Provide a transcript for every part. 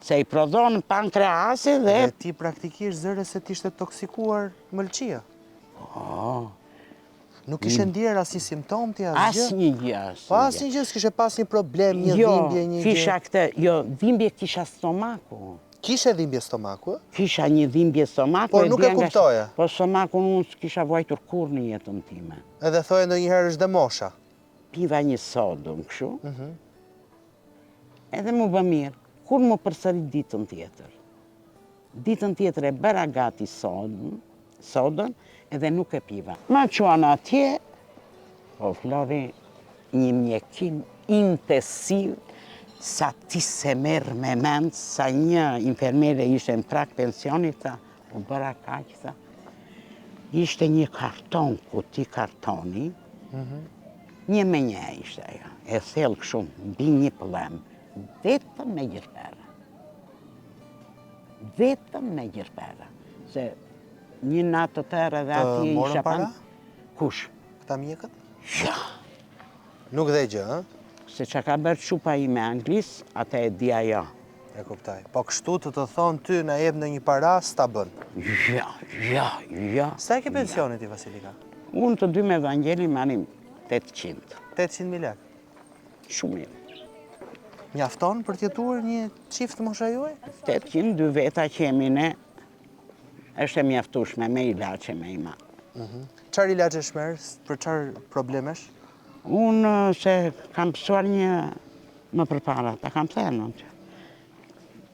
Se i prodhon pankreasi dhe... Dhe ti praktikisht zëre se t'ishte toksikuar mëlçia. Nuk ishe ndjerë asnjë simptom ti asgjë? Asnjë gjë. Pa asnjë gjë, s'kishe pas një problem, një dhimbje, një gjë? Kisha këtë, dhimbje kisha stomaku. Kishe dhimbje stomaku? Kisha një dhimbje stomaku. Por nuk e kuptoja. Po stomaku unë s'kisha vajtur kur në jetën time. Edhe thoje ndonjëherë është dhe mosha? Piva një sodën, kështu. Edhe mu bë mirë. Kur më përsërit ditën tjetër. Ditën tjetër e bëra gati sodën, edhe nuk e piva. Ma quan atje, po Flori, një mjekim intensiv, sa ti se merë me mend, sa një infermere ishte në prak pensionit, u bëra kaq, ishte një karton, kuti kartoni, një me një ishte ajo, e thellë kështu, mbi një pëllem, vetëm me gjërpera. Vetëm me gjërpera. Se një natë të tërë edhe ati isha para? Kush? Këta mjekët? Ja. Nuk dhe gjë, ha? Se që ka bërë qupa i me anglis, ata e di ajo. E kuptaj. Po kështu të thonë ty na jep në një para, s'ta bën. Ja. Sa e ke pensionit i Vasilika? Unë të dy me Evangeli marim 800. 800.000 lek. Shumë mirë. Mjafton për t'jetuar një çift mosha juaj? 800, dy veta që jemi ne, është e mjaftueshme me ilaçe me ima. Çfarë ilaçe shmerr, për çfarë problemesh? Unë se kam pësuar një më përpara, ta kam thënë që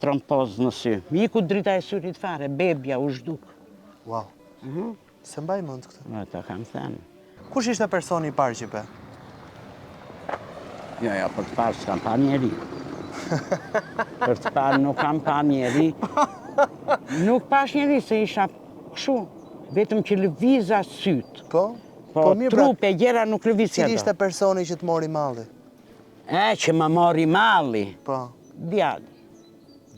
trompoz në sy. Mi ku drita e syrit fare, bebja u zhduk. Wow. Se mbaj mend këtë. Ta kam thënë. Kush ishte personi i parë që pe? Jo, për të parë s'kam pa njeri. Për të parë nuk kam pa njeri. Nuk pash njeri se isha kështu, vetëm që lëviza syt. Po? Po trup e gjera nuk lëvizja. Cili ishte personi që të mori malli? Që më mori malli? Po. Djali.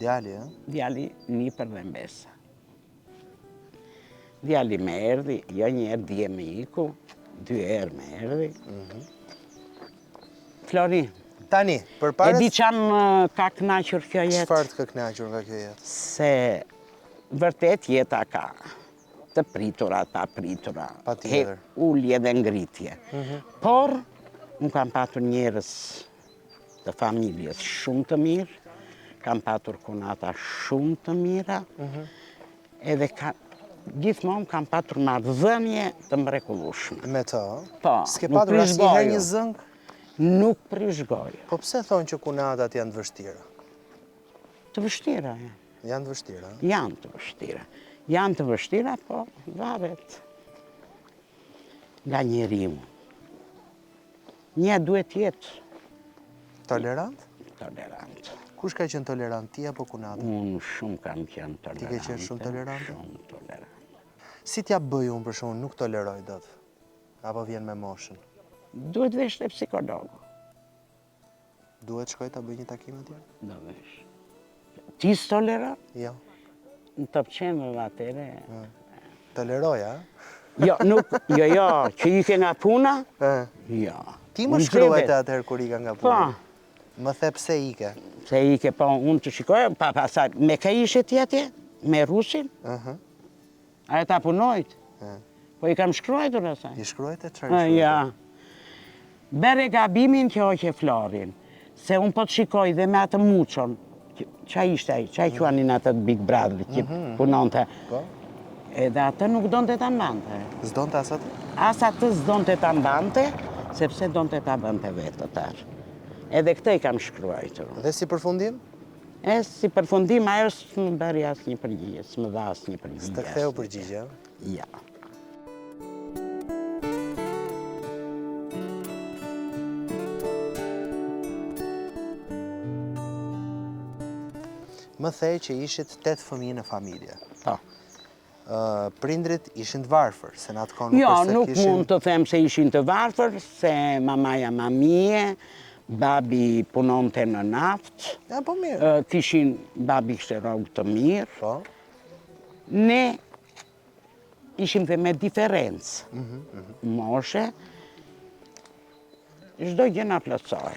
Djali, e? Djali një për dhe mbesa. Djali me erdi, jo një erë dje me iku, 2 herë me erdi. Flori, tani, përpara... E di qam ka knaqër kjo jetë? Çfarë të ka knaqër nga kjo jetë? Se vërtet jeta ka të pritura, pa pritura, ullje dhe ngritje. Por, unë kam patur njerëz të familjes shumë të mirë, kam patur kunata shumë të mira, edhe gjithmonë kam patur marrëdhënie të mrekullueshme. Me të? Po, s'ke patur asnjëherë një zëng? Nuk prishgoj. Po pse thonë që kunatat janë të vështira? Të vështira, Janë të vështira? Janë të vështira. Janë të vështira, po varet nga njeriu. Një duhet jetë tolerant? Tolerant. Kush ka qenë tolerant, ti apo kunata? Unë shumë kam qenë tolerant. Ti ke qenë shumë tolerant? Shumë tolerant. Si t'ja bëj unë për shumë, nuk toleroj dot? Apo vjen me moshën? Duhet vesh te psikologu. Duhet shkoj ta bëj një takim atje? Do vesh. Ti s'toleron? Jo. Në të pëqenë dhe atere. Toleroj, a? Jo, që i ke nga puna? Jo. Ti më shkruajte atëherë kur i ka nga puna? Po. Më the pse ike? Pse ike, po unë të shikoj, pa pasaj, me ka ishe ti atje? Me Rusin? A e ta punojt? Po i kam shkruajtur asaj. I shkruajte? Qërë i shkruajte? Ja. Bere gabimin që oqe Florin, se unë po të shikoj dhe me atë muqon, qa ishte aji, qa i quanin atë Big Brother që punonte. Edhe atë nuk donte ta mbante. S'donte as atë? As atë s'donte ta mbante, sepse donte ta bënte vetë atë. Edhe këtë i kam shkruajtur. Dhe si përfundim? Si përfundim, ajo s'më bëri as një përgjigje, s'më dha as një përgjigje. S'të ktheu përgjigje? Ja. Më thej që ishit 8 fëmijë në familje. Po. Prindrit ishin të varfër, se në atë kohë nuk Jo, është se nuk mund të them se ishin të varfër, se mamaja mamije, babi punonte në naft. Ja, po mirë. Kishin, babi kishte rrogë të mirë. Po. Ne ishim dhe me diferencë. Moshe, çdo gjë na plotësoi.